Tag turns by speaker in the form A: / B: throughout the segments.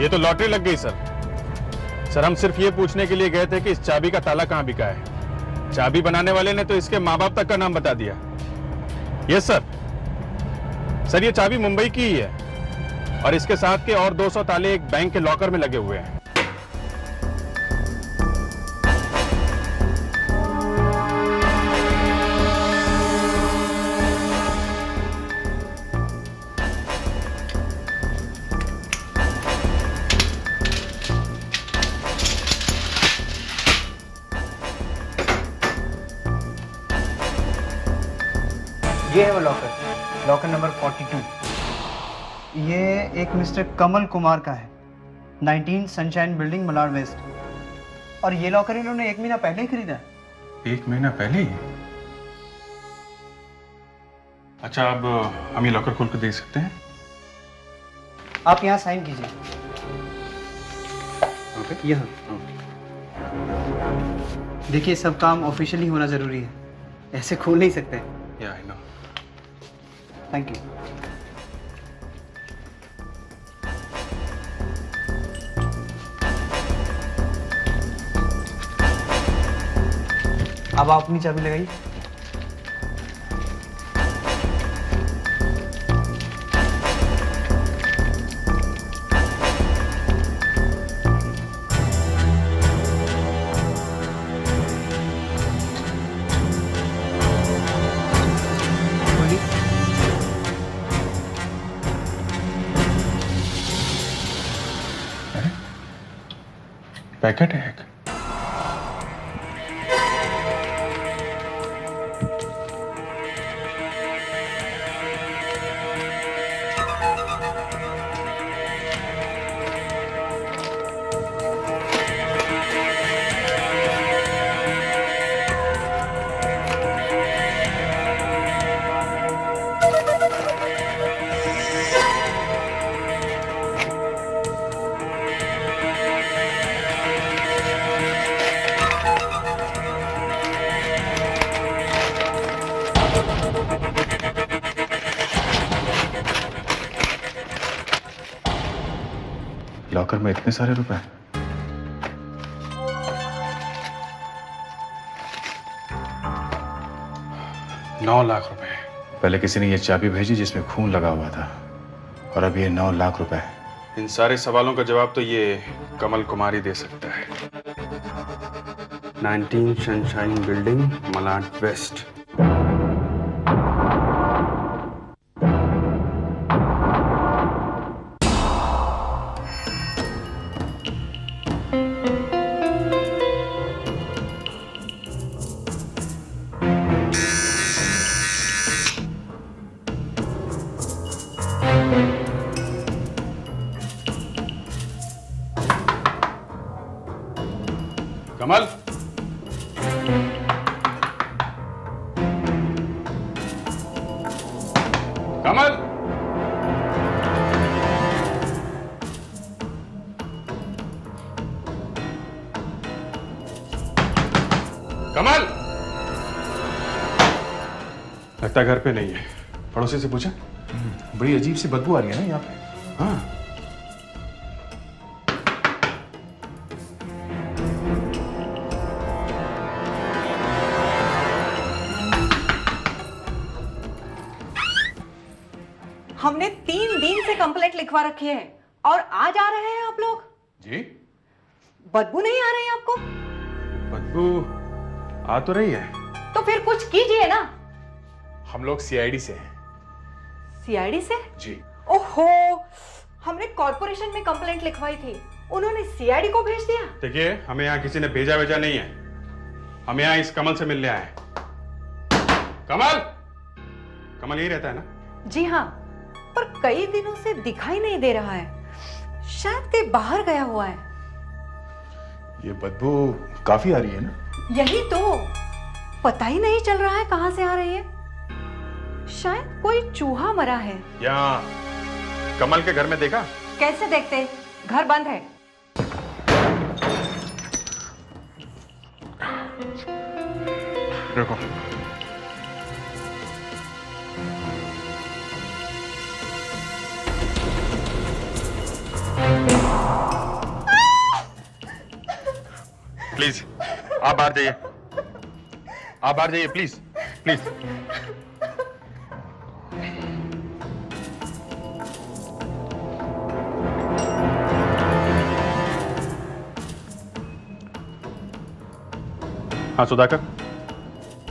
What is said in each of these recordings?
A: ये तो लॉटरी लग गई सर। सर हम सिर्फ ये पूछने के लिए गए थे कि इस चाबी का ताला कहाँ बिका है। चाबी बनाने वाले ने तो इसके माँ बाप तक का नाम बता दिया। Yes sir. सर ये चाबी मुंबई की ही है और इसके साथ के और 200 ताले एक बैंक के लॉकर में लगे हुए हैं।
B: ये है वो लॉकर, लॉकर नंबर 42। ये एक मिस्टर कमल कुमार का है, 19 सनशाइन बिल्डिंग, मलाड वेस्ट। और ये लॉकर इन्होंने 1 महीना पहले ही खरीदा है।
A: 1 महीना पहले ही? अच्छा, अब हम ये लॉकर खोल कर देख सकते हैं?
B: आप यहाँ साइन कीजिए।
A: ओके।
B: यहाँ देखिए, सब काम ऑफिशियली होना जरूरी है, ऐसे खोल नहीं सकते।
A: या आई नो।
B: Thank you. अब आप अपनी चाबी लगाइए।
A: पैकेट है एक। लॉकर में इतने सारे रुपए? ₹9,00,000। पहले किसी ने ये चाबी भेजी जिसमें खून लगा हुआ था, और अब ये 9,00,000 रुपए। इन सारे सवालों का जवाब तो ये कमल कुमार ही दे सकता है। 19 सनशाइन बिल्डिंग, मलाड वेस्ट। कमल, कमल, कमल। लगता है घर पे नहीं है। पड़ोसी से पूछा?
C: बड़ी अजीब सी बदबू आ रही है ना यहाँ पे।
A: हाँ।
D: हमने 3 दिन से कंप्लेंट लिखवा रखी है और आज आ रहे हैं आप लोग?
A: जी?
D: बदबू नहीं आ रही है आपको?
A: बदबू आ तो रही है।
D: तो फिर कुछ कीजिए ना।
C: हम लोग सीआईडी से हैं।
D: सीआईडी से?
C: जी।
D: ओहो, हमने कॉर्पोरेशन में कंप्लेंट लिखवाई थी, उन्होंने सीआईडी को भेज दिया।
A: देखिए, हमें यहाँ किसी ने भेजा नहीं है। हम यहाँ इस कमल से मिलने आए हैं। कमल, कमल यही रहता है ना?
D: जी हाँ, पर कई दिनों से दिखाई नहीं दे रहा है, शायद कहीं बाहर गया हुआ है।
C: ये बदबू काफी आ रही है ना?
D: यही तो, पता ही नहीं चल रहा है कहां से आ रही है। शायद कोई चूहा मरा है।
A: यहाँ कमल के घर में देखा?
D: कैसे देखते, घर बंद है।
A: रुको। प्लीज आप बाहर जाइए, आप बाहर जाइए प्लीज प्लीज। हाँ Sudhakar,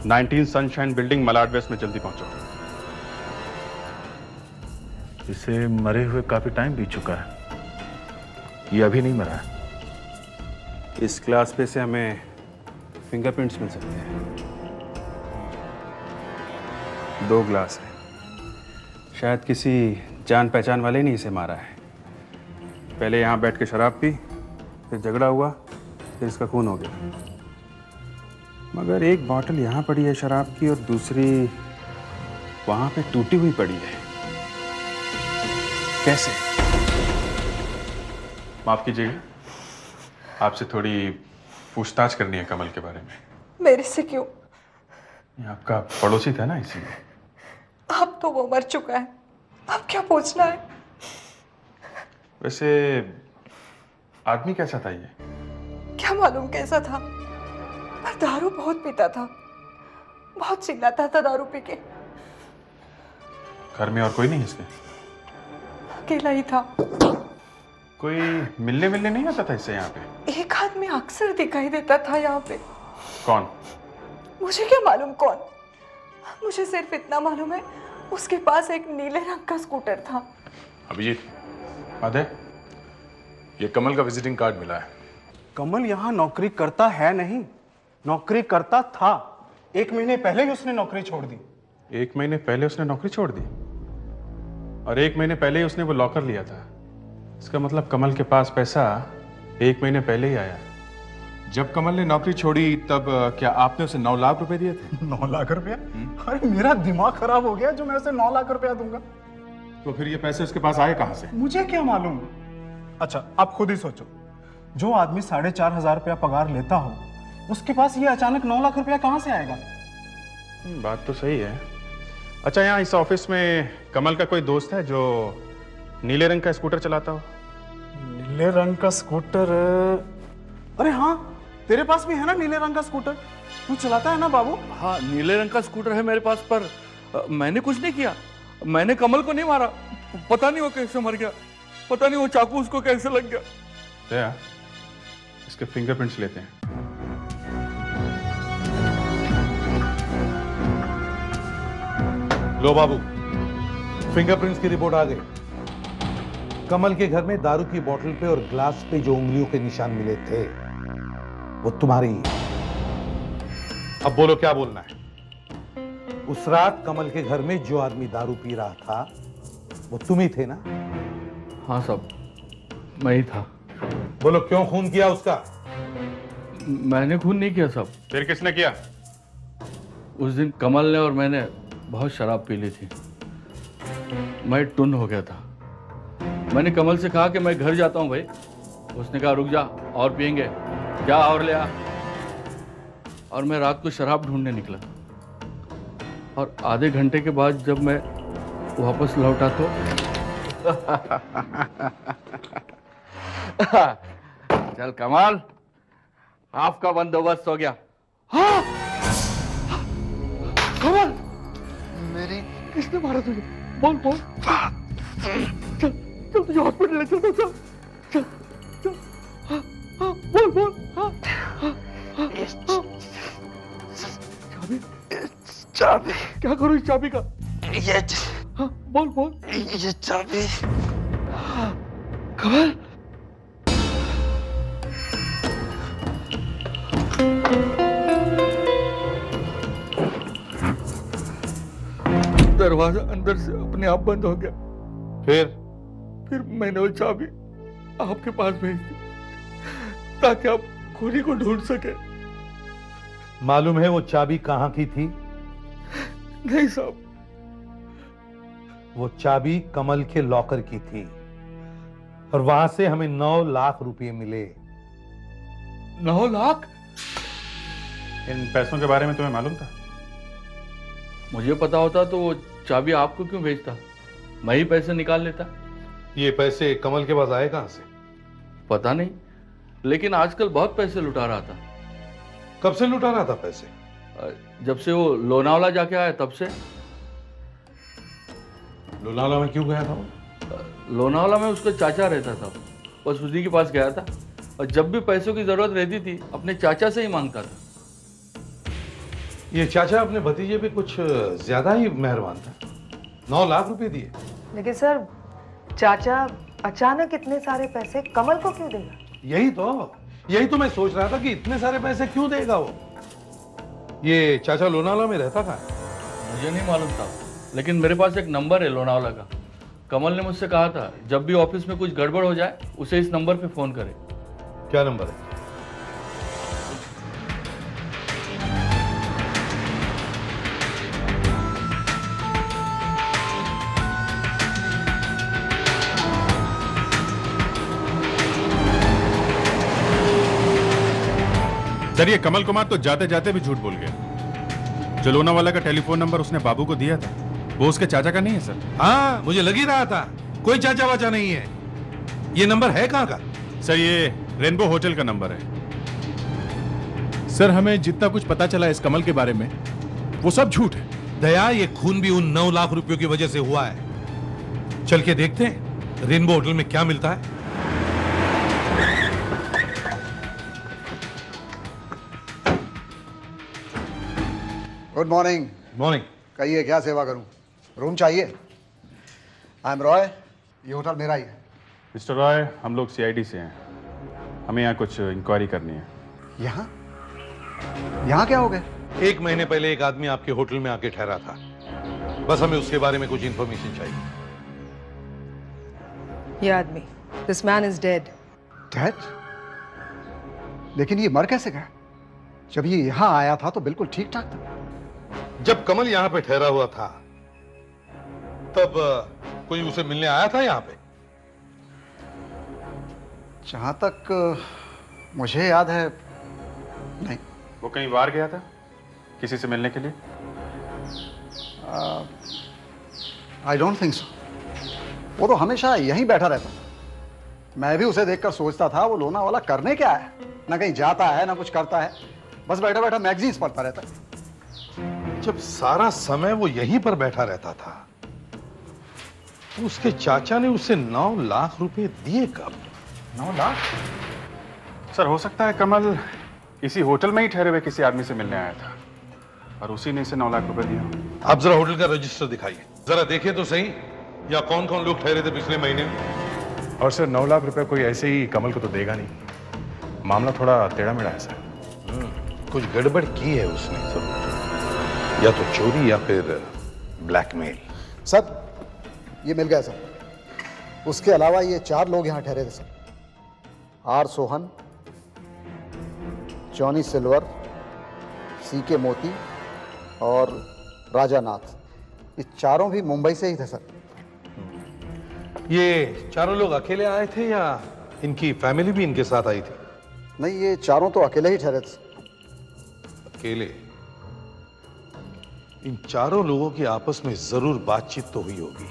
A: 19 Sunshine Building Malad West में जल्दी पहुंचो।
C: इसे मरे हुए काफी टाइम बीत चुका है, ये अभी नहीं मरा है।
A: इस क्लास पे से हमें फिंगरप्रिंट्स मिल सकते हैं। 2 ग्लास है, शायद किसी जान पहचान वाले ने इसे मारा है। पहले यहाँ बैठ के शराब पी, फिर झगड़ा हुआ, फिर इसका खून हो गया। मगर एक बॉटल यहाँ पड़ी है शराब की और दूसरी वहाँ पे टूटी हुई पड़ी है। कैसे? माफ कीजिएगा, आपसे थोड़ी पूछताछ करनी है कमल के बारे में।
E: मेरे से क्यों?
A: ये आपका पड़ोसी था ना, इसीलिए।
E: अब तो वो मर चुका है, अब क्या पूछना है?
A: वैसे आदमी कैसा था ये?
E: क्या मालूम कैसा था, पर दारू बहुत पीता था, बहुत चिल्लाता था दारू पी के।
A: घर में और कोई नहीं इसके?
E: अकेला ही था।
A: कोई मिलने नहीं आता था इससे यहाँ पे?
E: एक आदमी अक्सर दिखाई देता था यहाँ पे।
A: कौन?
E: मुझे क्या मालूम कौन, मुझे सिर्फ इतना मालूम है उसके पास एक नीले रंग का स्कूटर था।
C: अभिजीत, आधे ये कमल का विजिटिंग कार्ड मिला है।
F: कमल यहाँ नौकरी करता है नहीं, नौकरी करता था। 1 महीने पहले ही उसने नौकरी छोड़ दी।
A: 1 महीने पहले उसने नौकरी छोड़ दी और 1 महीने पहले ही उसने वो लॉकर लिया था। इसका मतलब कमल के पास पैसा 1 महीने पहले ही आया।
C: जब कमल ने नौकरी छोड़ी तब क्या आपने उसे 9 लाख रुपए दिए थे?
F: 9 लाख रुपया? अरे मेरा दिमाग खराब हो गया जो मैं उसे 9 लाख रुपया दूंगा।
C: तो फिर ये पैसे उसके पास आए कहां से?
F: मुझे क्या मालूम। अच्छा आप खुद ही सोचो, जो आदमी 4,500 रुपया पगार लेता हो उसके पास ये अचानक 9 लाख रुपया कहां से आएगा?
A: बात तो सही है। अच्छा, यहाँ इस ऑफिस में कमल का कोई दोस्त है जो नीले रंग का स्कूटर चलाता हो?
F: नीले रंग का स्कूटर? अरे हाँ, तेरे पास भी है ना नीले रंग का स्कूटर, तू चलाता है ना बाबू?
G: हाँ, नीले रंग का स्कूटर है मेरे पास, पर मैंने कुछ नहीं किया। मैंने कमल को नहीं मारा। पता नहीं वो कैसे मर गया, पता नहीं वो चाकू उसको कैसे लग गया।
A: दया, इसके फिंगरप्रिंट्स लेते हैं।
H: लो बाबू, फिंगरप्रिंट्स की रिपोर्ट आ गई। कमल के घर में दारू की बोतल पे और ग्लास पे जो उंगलियों के निशान मिले थे वो तुम्हारी। अब बोलो क्या बोलना है? उस रात कमल के घर में जो आदमी दारू पी रहा था वो तुम ही थे ना?
G: हाँ साहब, मैं ही था।
H: बोलो क्यों खून किया उसका?
G: मैंने खून नहीं किया साहब।
A: फिर किसने किया?
G: उस दिन कमल ने और मैंने बहुत शराब पी ली थी, मैं टुन हो गया था। मैंने कमल से कहा कि मैं घर जाता हूं भाई। उसने कहा रुक जा, और पियेंगे क्या, और ले आ। और मैं रात को शराब ढूंढने निकला और आधे घंटे के बाद जब मैं वापस लौटा तो चल कमाल, आपका बंदोबस्त हो गया। हाँ कमाल,
B: मेरी
G: किसने मारा तुझे? बोल बोल। चल चल तुझे हॉस्पिटल ले चलता, चल चल चल। हाँ हाँ बोल बोल। हाँ हाँ हाँ। चाबी?
I: चाबी?
G: क्या करूँ इस चाबी का?
I: ये
G: हाँ बोल बोल।
I: ये चाबी।
G: कमल, दरवाजा अंदर से अपने आप बंद हो गया। फिर मैंने वो चाबी आपके पास भेज दी ताकि आप खूनी को ढूंढ सके।
H: मालूम है वो चाबी कहां की थी?
G: नहीं साहब।
H: वो चाबी कमल के लॉकर की थी और वहां से हमें 9 लाख रुपए मिले।
G: 9 लाख?
A: इन पैसों के बारे में तुम्हें मालूम था?
G: मुझे पता होता तो वो चाबी आपको क्यों भेजता? मैं ही पैसे निकाल लेता।
H: ये पैसे कमल के पास आए कहां से?
G: पता नहीं, लेकिन आजकल बहुत पैसे लुटा रहा था।
H: कब से लुटा रहा था पैसे?
G: जब से वो लोनावला जाके आया तब से।
H: लोनावला में क्यों गया था वो?
G: लोनावला में उसका चाचा रहता था, बस उसी के पास गया था, और जब भी पैसों की जरूरत रहती थी अपने चाचा से ही मांगता था।
H: ये चाचा अपने भतीजे पे कुछ ज्यादा ही मेहरबान था। 9 लाख रुपए दिए।
E: लेकिन सर, चाचा अचानक इतने सारे पैसे कमल को क्यों देगा?
H: यही तो मैं सोच रहा था कि इतने सारे पैसे क्यों देगा वो। ये चाचा लोनावला में रहता था?
G: मुझे नहीं मालूम था, लेकिन मेरे पास एक नंबर है लोनावला का। कमल ने मुझसे कहा था जब भी ऑफिस में कुछ गड़बड़ हो जाए उसे इस नंबर पे फोन करे।
H: क्या नंबर है?
A: सर ये कमल कुमार तो जाते जाते भी झूठ बोल गया। जो लोनावाला का टेलीफोन नंबर उसने बाबू को दिया था वो उसके चाचा का नहीं है सर।
H: हाँ, मुझे लग ही रहा था, कोई चाचा वाचा नहीं है। ये नंबर है कहाँ का?
A: सर ये रेनबो होटल का नंबर है। सर हमें जितना कुछ पता चला इस कमल के बारे में वो सब झूठ है।
H: दया, ये खून भी उन 9 लाख रुपयों की वजह से हुआ है। चल के देखते हैं रेनबो होटल में क्या मिलता है।
J: Good morning.
H: मॉर्निंग।
J: कहिए क्या सेवा करूं? रूम चाहिए? आई एम रॉय, ये होटल मेरा ही है।
A: मिस्टर रॉय, हम लोग सीआईडी से हैं, हमें यहाँ कुछ इंक्वायरी करनी है।
J: यहाँ यहाँ क्या हो गया?
H: 1 महीने पहले एक आदमी आपके होटल में आके ठहरा था, बस हमें उसके बारे में कुछ इंफॉर्मेशन चाहिए।
E: ये आदमी, this man is dead.
J: Dead? लेकिन ये मर कैसे गया? जब ये यहाँ आया था तो बिल्कुल ठीक ठाक था।
H: जब कमल यहाँ पे ठहरा हुआ था तब कोई उसे मिलने आया था यहाँ पे?
J: जहां तक मुझे याद है नहीं।
A: वो कहीं बाहर गया था किसी से मिलने के लिए?
J: I don't think so. वो तो हमेशा यहीं बैठा रहता था। मैं भी उसे देखकर सोचता था वो लोनावाला करने क्या है। ना कहीं जाता है ना कुछ करता है, बस बैठा बैठा मैगजीन्स पढ़ता रहता है।
H: जब सारा समय वो यहीं पर बैठा रहता था तो उसके चाचा ने उसे 9 लाख रुपए दिए कब?
A: 9 लाख? सर हो सकता है कमल इसी होटल में ही ठहरे हुए किसी आदमी से मिलने आया था और उसी ने इसे 9 लाख रुपए दिया।
H: आप जरा होटल का रजिस्टर दिखाइए, जरा देखिए तो सही, या कौन कौन लोग ठहरे थे पिछले महीने में।
A: और सर 9 लाख रुपए कोई ऐसे ही कमल को तो देगा नहीं। मामला थोड़ा टेढ़ा मेढ़ा है सर।
H: कुछ गड़बड़ की है उसने सर, या तो चोरी या फिर ब्लैकमेल।
J: सर ये मिल गया सर। उसके अलावा ये 4 लोग यहाँ ठहरे थे sir. R Sohan, Johnny Silver, CK Moti और राजा नाथ। ये चारों भी मुंबई से ही थे सर।
H: ये चारों लोग अकेले आए थे या इनकी फैमिली भी इनके साथ आई थी?
J: नहीं, ये चारों तो अकेले ही ठहरे थे।
H: अकेले? इन चारों लोगों की आपस में जरूर बातचीत तो हुई होगी।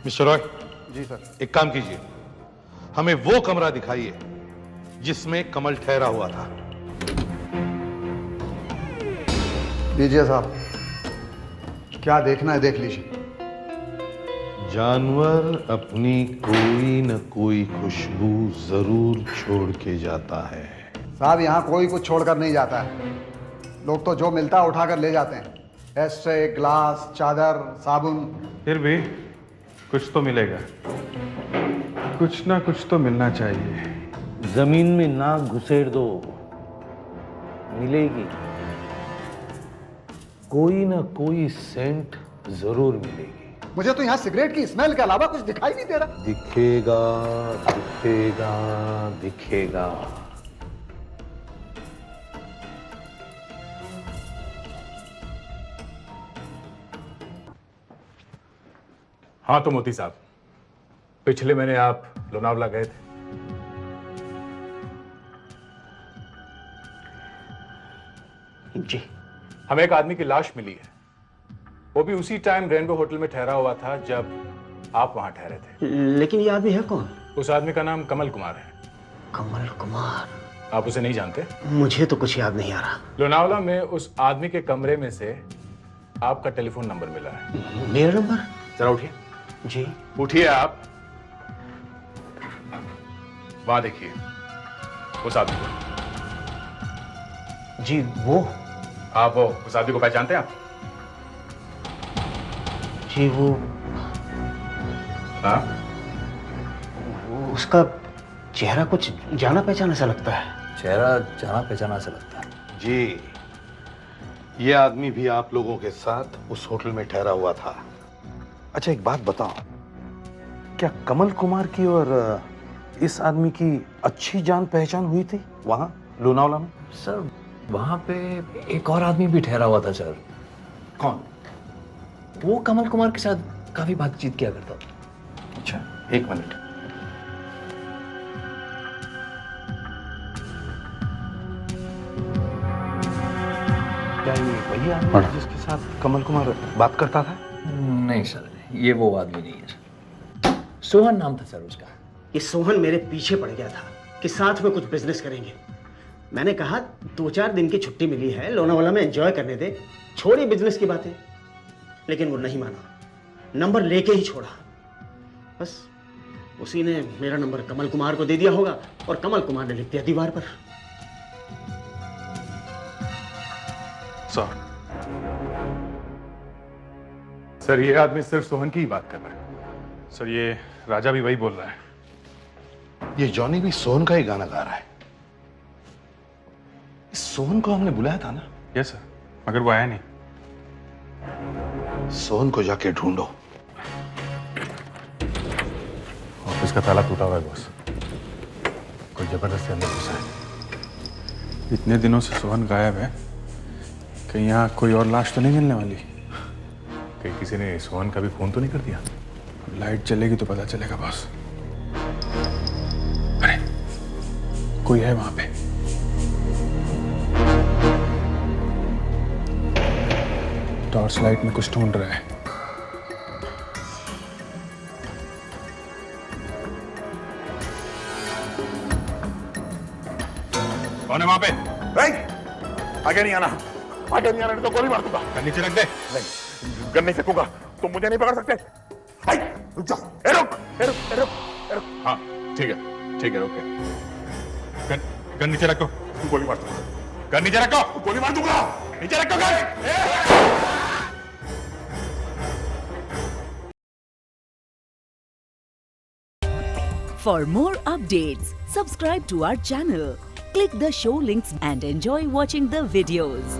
H: मिस्टर रॉय।
J: जी सर।
H: एक काम कीजिए, हमें वो कमरा दिखाइए जिसमें कमल ठहरा हुआ था।
J: लीजिए साहब, क्या देखना है देख लीजिए।
H: जानवर अपनी कोई न कोई खुशबू जरूर छोड़ के जाता है।
J: साहब यहाँ कोई कुछ छोड़कर नहीं जाता है। लोग तो जो मिलता है उठाकर ले जाते हैं। एस्ट्रे, ग्लास, चादर, साबुन।
A: फिर भी कुछ तो मिलेगा, कुछ ना कुछ तो मिलना चाहिए।
C: जमीन में नाक घुसेड़ दो, मिलेगी। कोई ना कोई सेंट जरूर मिलेगी।
J: मुझे तो यहाँ सिगरेट की स्मेल के अलावा कुछ दिखाई नहीं दे रहा।
H: दिखेगा, दिखेगा, दिखेगा।
A: हाँ तो मोती साहब, पिछले महीने आप लोनावला गए थे।
B: जी।
A: हमें एक आदमी की लाश मिली है, वो भी उसी टाइम रेनबो होटल में ठहरा हुआ था जब आप वहां ठहरे थे।
B: लेकिन ये आदमी है कौन?
A: उस आदमी का नाम कमल कुमार है।
B: कमल कुमार?
C: आप उसे नहीं जानते?
B: मुझे तो कुछ याद नहीं आ रहा।
C: लोनावला में उस आदमी के कमरे में से आपका टेलीफोन नंबर मिला है।
B: मेरा नंबर?
C: जरा उठिए।
B: जी।
C: उठिए आप। वहां देखिए उस आदमी को।
B: जी वो?
C: आप वो उस आदमी को पहचानते हैं आप?
B: जी वो।
C: हाँ?
B: उसका चेहरा कुछ जाना पहचाना सा लगता है।
K: चेहरा जाना पहचाना सा लगता है।
H: जी, ये आदमी भी आप लोगों के साथ उस होटल में ठहरा हुआ था। अच्छा एक बात बताओ, क्या कमल कुमार की और इस आदमी की अच्छी जान पहचान हुई थी वहां लोनावला में?
K: सर वहां पे एक और आदमी भी ठहरा हुआ था सर।
H: कौन?
K: वो कमल कुमार के साथ काफी बातचीत किया करता था।
H: अच्छा एक मिनट। क्या ये वही आदमी है जिसके साथ कमल कुमार बात करता था?
K: नहीं सर, ये वो आदमी नहीं है सर। सोहन नाम था सर उसका।
B: ये सोहन मेरे पीछे पड़ गया था कि साथ में कुछ बिजनेस करेंगे। मैंने कहा 2-4 दिन की छुट्टी मिली है, लोनावाला में एंजॉय करने दे, छोड़ी बिजनेस की बातें। लेकिन वो नहीं माना, नंबर लेके ही छोड़ा। बस उसी ने मेरा नंबर कमल कुमार को दे दिया होगा और कमल कुमार ने लिख दिया दीवार पर।
C: सर ये आदमी सिर्फ सोहन की ही बात कर रहा है।
A: सर ये राजा भी वही बोल रहा है।
H: ये जॉनी भी सोहन का ही गाना गा रहा है। इस सोहन को हमने बुलाया था ना?
A: यस सर, मगर वो आया नहीं।
H: सोहन को जाके ढूंढो।
A: ऑफिस का ताला टूटा हुआ है बॉस, कोई जबरदस्ती अंदर घुसा है। इतने दिनों से सोहन गायब है, कहीं यहाँ कोई और लाश तो नहीं मिलने वाली? कहीं किसी ने सोहन का भी फोन तो नहीं कर दिया? लाइट चलेगी तो पता चलेगा बॉस। अरे कोई है वहां पे। टॉर्च लाइट में कुछ ढूंढ रहा है। कौन है वहां पे?
C: आगे नहीं आना, आगे नहीं आना, नहीं तो गोली मार दूंगा।
A: गन नीचे रख दे।
C: नहीं, गन नहीं सकूंगा, तुम मुझे नहीं पकड़ सकते। रुक जाओ, रुक। हाँ ठीक है ओके। गन नीचे रखो, गोली मार दूंगा। गन नीचे रखो, गोली मार दूंगा। नीचे रखो gun.
L: For more updates, subscribe to our channel, click the show links and enjoy watching the videos.